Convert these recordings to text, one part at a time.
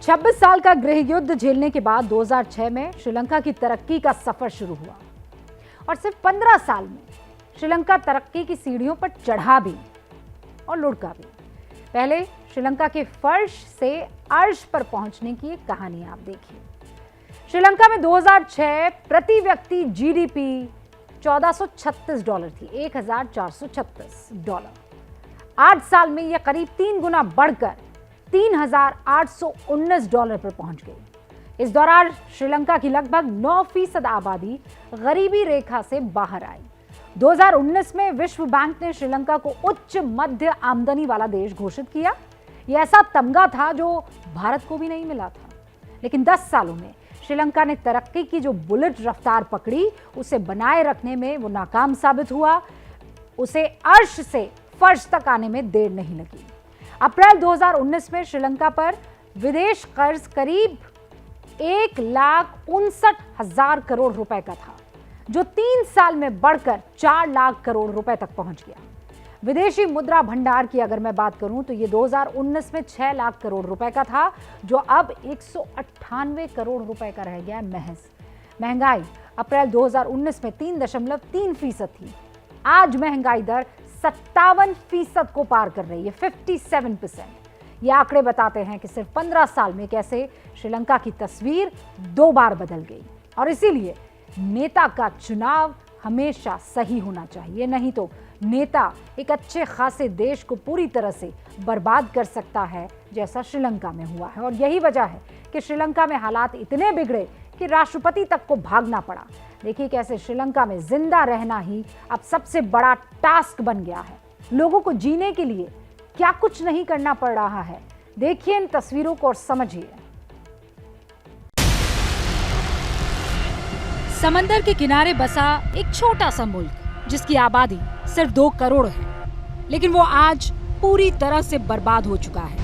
26 साल का गृह युद्ध झेलने के बाद 2006 में श्रीलंका की तरक्की का सफर शुरू हुआ और सिर्फ 15 साल में श्रीलंका तरक्की की सीढ़ियों पर चढ़ा भी और लुढ़का भी। पहले श्रीलंका के फर्श से अर्श पर पहुंचने की एक कहानी आप देखिए। श्रीलंका में 2006 प्रति व्यक्ति जीडीपी $1436 थी, $1436। 8 साल में यह करीब 3 गुना बढ़कर $3819 पर पहुंच गई। इस दौरान श्रीलंका की लगभग 9% आबादी गरीबी रेखा से बाहर आई। 2019 में विश्व बैंक ने श्रीलंका को उच्च मध्य आमदनी वाला देश घोषित किया। यह ऐसा तमगा था जो भारत को भी नहीं मिला था। लेकिन 10 सालों में श्रीलंका ने तरक्की की जो बुलेट रफ्तार पकड़ी, उसे बनाए रखने में वो नाकाम साबित हुआ। उसे अर्श से फर्श तक आने में देर नहीं लगी। अप्रैल 2019 में श्रीलंका पर विदेश कर्ज करीब 1,59,000 करोड़ रुपए का था, जो 3 साल में बढ़कर 4 लाख करोड़ रुपए तक पहुंच गया। विदेशी मुद्रा भंडार की अगर मैं बात करूं तो ये 2019 में 6 लाख करोड़ रुपए का था, जो अब 198 करोड़ रुपए का रह गया महज। महंगाई अप्रैल 2019 में 3.3% थी। आज महंगाई दर 57% को पार कर रही है, 57%। ये आंकड़े बताते हैं कि सिर्फ 15 साल में कैसे श्रीलंका की तस्वीर 2 बार बदल गई। और इसीलिए नेता का चुनाव हमेशा सही होना चाहिए, नहीं तो नेता एक अच्छे खासे देश को पूरी तरह से बर्बाद कर सकता है, जैसा श्रीलंका में हुआ है। और यही वजह है कि श्रीलंका में हालात इतने बिगड़े कि राष्ट्रपति तक को भागना पड़ा। देखिए कैसे श्रीलंका में जिंदा रहना ही अब सबसे बड़ा टास्क बन गया है। लोगों को जीने के लिए क्या कुछ नहीं करना पड़ रहा है। देखिए इन तस्वीरों को और समझिए। समंदर के किनारे बसा एक छोटा सा मुल्क जिसकी आबादी सिर्फ 2 करोड़ है, लेकिन वो आज पूरी तरह से बर्बाद हो चुका है।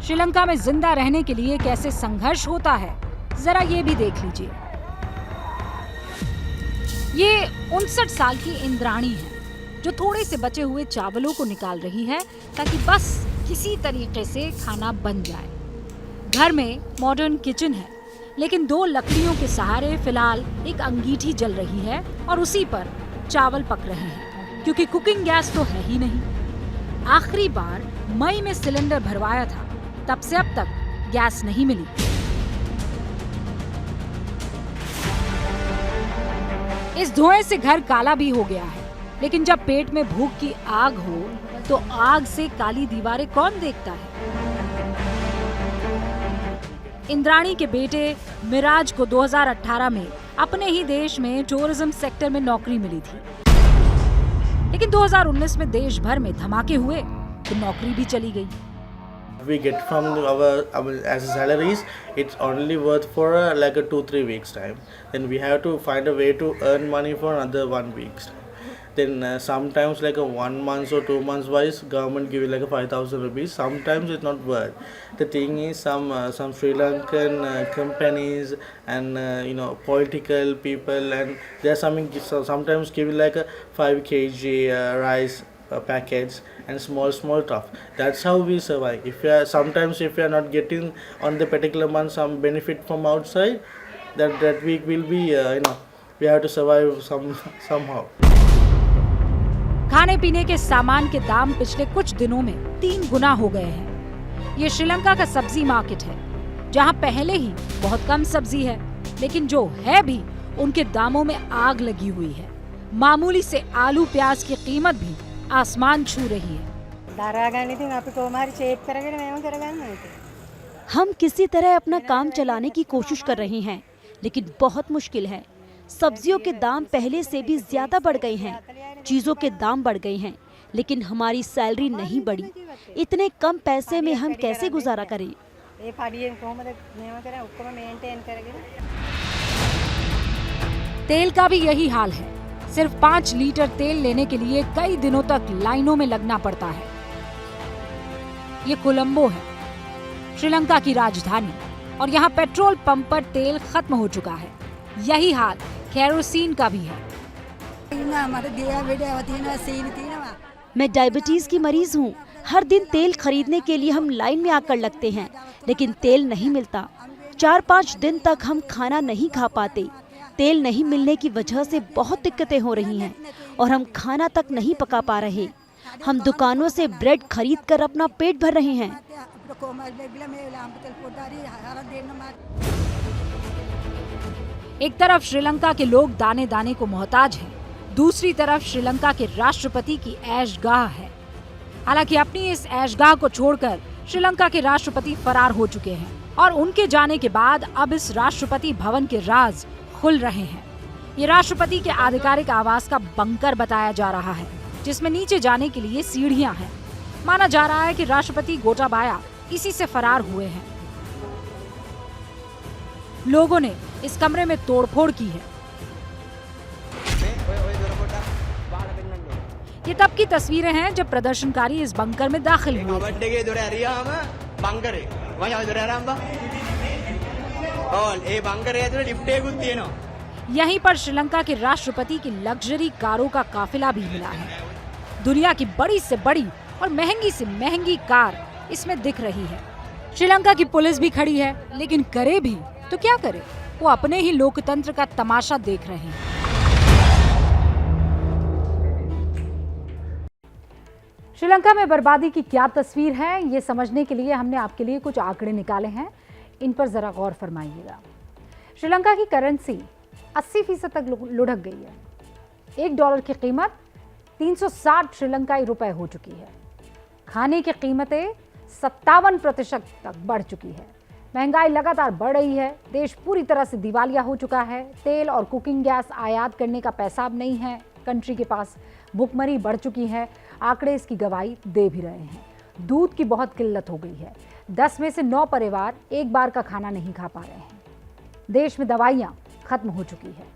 श्रीलंका में जिंदा रहने के लिए कैसे संघर्ष होता है, जरा ये भी देख लीजिए। ये 59 साल की इंद्राणी है, जो थोड़े से बचे हुए चावलों को निकाल रही है ताकि बस किसी तरीके से खाना बन जाए। घर में मॉडर्न किचन है, लेकिन 2 लकड़ियों के सहारे फिलहाल एक अंगीठी जल रही है और उसी पर चावल पक रहे हैं, क्योंकि कुकिंग गैस तो है ही नहीं। आखिरी बार मई में सिलेंडर भरवाया था, तब से अब तक गैस नहीं मिली। इस धुएं से घर काला भी हो गया है, लेकिन जब पेट में भूख की आग हो तो आग से काली दीवारें कौन देखता है। इंद्राणी के बेटे मिराज को 2018 में अपने ही देश में टूरिज्म सेक्टर में नौकरी मिली थी, लेकिन 2019 में देश भर में धमाके हुए तो नौकरी भी चली गई। We get from our as salaries, it's only worth for like a 2-3 weeks time. Then we have to find a way to earn money for another 1 week's time. Then sometimes like a 1 month or 2 months wise, government give you like a 5,000 rupees. Sometimes it's not worth. The thing is some Sri Lankan companies and political people, and there's sometimes give you like a 5 kg rice packets and small stuff. That's how we survive. If you are not getting on the particular month some benefit from outside, that week will be we have to survive somehow. खाने पीने के सामान के दाम पिछले कुछ दिनों में 3 गुना हो गए हैं। ये श्रीलंका का सब्जी मार्केट है, जहां पहले ही बहुत कम सब्जी है, लेकिन जो है भी उनके दामों में आग लगी हुई है। मामूली से आलू प्याज की कीमत भी आसमान छू रही है। हम किसी तरह अपना काम चलाने की कोशिश कर रहे हैं, लेकिन बहुत मुश्किल है। सब्जियों के दाम पहले से भी ज्यादा बढ़ गए हैं, चीजों के दाम बढ़ गए हैं, लेकिन हमारी सैलरी नहीं बढ़ी। इतने कम पैसे में हम कैसे गुजारा करें? तेल का भी यही हाल है। सिर्फ 5 लीटर तेल लेने के लिए कई दिनों तक लाइनों में लगना पड़ता है। ये कोलंबो है, श्रीलंका की राजधानी, और यहाँ पेट्रोल पंप पर तेल खत्म हो चुका है। यही हाल केरोसिन का भी है। मैं डायबिटीज की मरीज हूँ। हर दिन तेल खरीदने के लिए हम लाइन में आकर लगते हैं, लेकिन तेल नहीं मिलता। 4-5 दिन तक हम खाना नहीं खा पाते। तेल नहीं मिलने की वजह से बहुत दिक्कतें हो रही हैं और हम खाना तक नहीं पका पा रहे। हम दुकानों से ब्रेड खरीद कर अपना पेट भर रहे हैं। एक तरफ श्रीलंका के लोग दाने दाने को मोहताज हैं, दूसरी तरफ श्रीलंका के राष्ट्रपति की ऐशगाह है। हालांकि अपनी इस ऐशगाह को छोड़कर श्रीलंका के राष्ट्रपति फरार हो चुके हैं और उनके जाने के बाद अब इस राष्ट्रपति भवन के राज खुल रहे हैं। ये राष्ट्रपति के आधिकारिक आवास का बंकर बताया जा रहा है, जिसमें नीचे जाने के लिए सीढ़ियां हैं। माना जा रहा है कि राष्ट्रपति गोटाबाया इसी से फरार हुए हैं। लोगों ने इस कमरे में तोड़फोड़ की है। ये तब की तस्वीरें हैं जब प्रदर्शनकारी इस बंकर में दाखिल हुए थे। यहीं पर श्रीलंका के राष्ट्रपति की लग्जरी कारों का काफिला भी मिला है। दुनिया की बड़ी से बड़ी और महंगी से महंगी कार इसमें दिख रही है। श्रीलंका की पुलिस भी खड़ी है, लेकिन करे भी तो क्या करे, वो अपने ही लोकतंत्र का तमाशा देख रहे हैं। श्रीलंका में बर्बादी की क्या तस्वीर है, ये समझने के लिए हमने आपके लिए कुछ आंकड़े निकाले हैं। इन पर जरा गौर फरमाइएगा। श्रीलंका की करेंसी 80% तक लुढ़क गई है। $1 की कीमत 360 श्रीलंकाई रुपए हो चुकी है। खाने की कीमतें 57% तक बढ़ चुकी है। महंगाई लगातार बढ़ रही है। देश पूरी तरह से दिवालिया हो चुका है। तेल और कुकिंग गैस आयात करने का पैसा अब नहीं है कंट्री के पास। भुखमरी बढ़ चुकी है। आंकड़े इसकी गवाही दे भी रहे हैं। दूध की बहुत किल्लत हो गई है। 10 में से 9 परिवार एक बार का खाना नहीं खा पा रहे हैं। देश में दवाइयाँ खत्म हो चुकी है।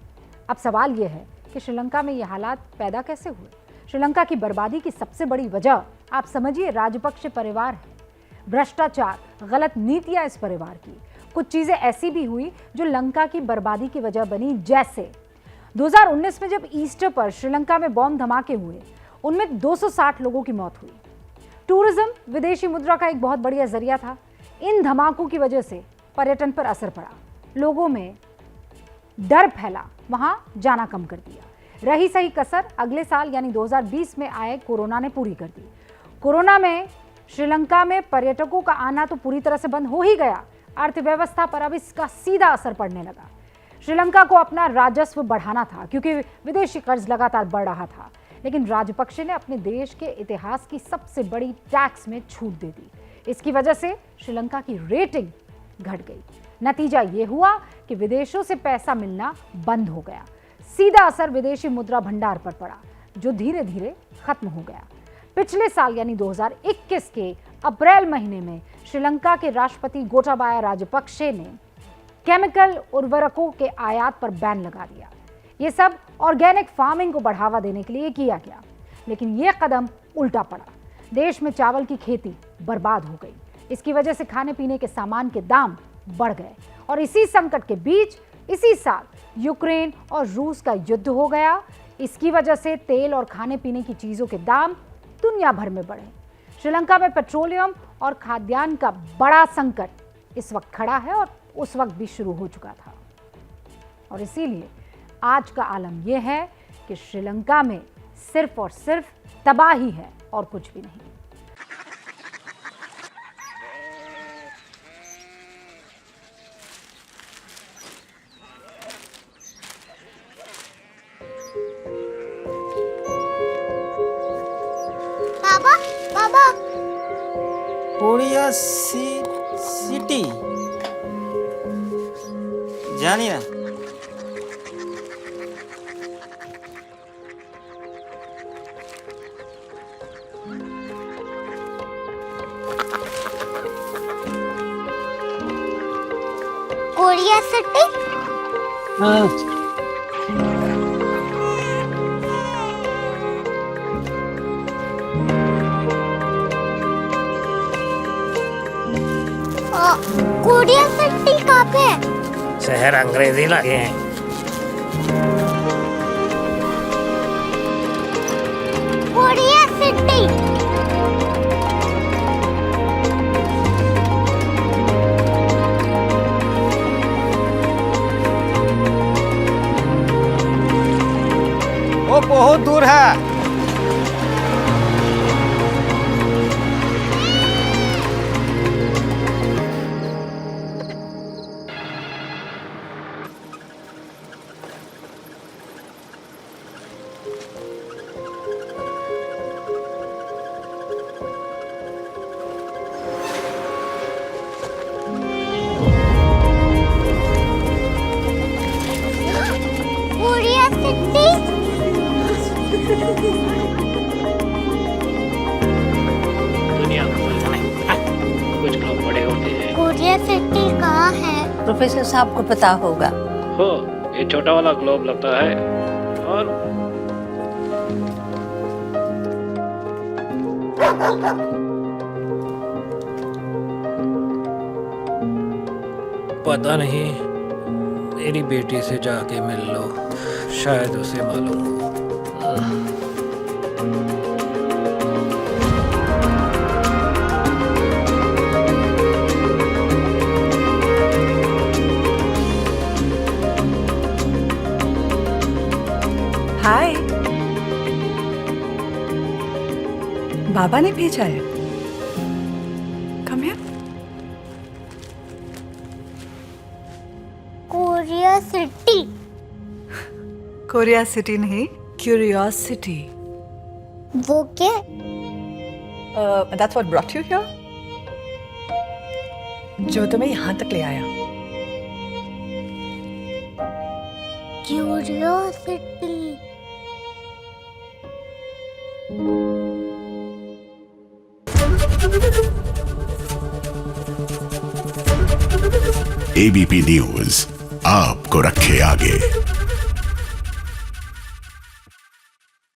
अब सवाल यह है कि श्रीलंका में ये हालात पैदा कैसे हुए। श्रीलंका की बर्बादी की सबसे बड़ी वजह आप समझिए राजपक्षे परिवार है। भ्रष्टाचार, गलत नीतियां इस परिवार की। कुछ चीजें ऐसी भी हुई जो लंका की बर्बादी की वजह बनी, जैसे 2019 में जब ईस्टर पर श्रीलंका में बॉम्ब धमाके हुए, उनमें 260 लोगों की मौत हुई। टूरिज्म विदेशी मुद्रा का एक बहुत बढ़िया जरिया था। इन धमाकों की वजह से पर्यटन पर असर पड़ा, लोगों में डर फैला, वहां जाना कम कर दिया। रही सही कसर अगले साल यानी 2020 में आए कोरोना ने पूरी कर दी। कोरोना में श्रीलंका में पर्यटकों का आना तो पूरी तरह से बंद हो ही गया। अर्थव्यवस्था पर अब इसका सीधा असर पड़ने लगा। श्रीलंका को अपना राजस्व बढ़ाना था क्योंकि विदेशी कर्ज लगातार बढ़ रहा था, लेकिन राजपक्षे ने अपने देश के इतिहास की सबसे बड़ी टैक्स में छूट दे दी। इसकी वजह से श्रीलंका की रेटिंग घट गई। नतीजा ये हुआ कि विदेशों से पैसा मिलना बंद हो गया। सीधा असर विदेशी मुद्रा भंडार पर पड़ा, जो धीरे धीरे खत्म हो गया। पिछले साल यानी 2021 के अप्रैल महीने में श्रीलंका के राष्ट्रपति गोटाबाया राजपक्षे ने केमिकल उर्वरकों के आयात पर बैन लगा दिया। ये सब ऑर्गेनिक फार्मिंग को बढ़ावा देने के लिए किया गया, लेकिन ये कदम उल्टा पड़ा। देश में चावल की खेती बर्बाद हो गई। इसकी वजह से खाने पीने के सामान के दाम बढ़ गए और इसी संकट के बीच इसी साल यूक्रेन और रूस का युद्ध हो गया। इसकी वजह से तेल और खाने पीने की चीजों के दाम दुनिया भर में बढ़े। श्रीलंका में पेट्रोलियम और खाद्यान्न का बड़ा संकट इस वक्त खड़ा है और उस वक्त भी शुरू हो चुका था। और इसीलिए आज का आलम यह है कि श्रीलंका में सिर्फ और सिर्फ तबाही है और कुछ भी नहीं। बाबा बाबा कोरिया सिटी जानी ना कोरिया सिटी कोरिया सिटी कहाँ पे है? शहर अंग्रेजी लगे हैं। कोरिया सिटी प्रोफेसर साहब को पता होगा। हो, ये छोटा वाला ग्लोब लगता है। और पता नहीं, मेरी बेटी से जाके मिल लो, शायद उसे मालूम हो। हाय, बाबा ने भेजा है। Come here. Korea city. Korea city नहीं, क्यूरियोसिटी। वो क्या? That's what brought you here? जो तुम्हें यहाँ तक ले आया। क्यूरियोसिटी। एबीपी न्यूज आपको रखे आगे।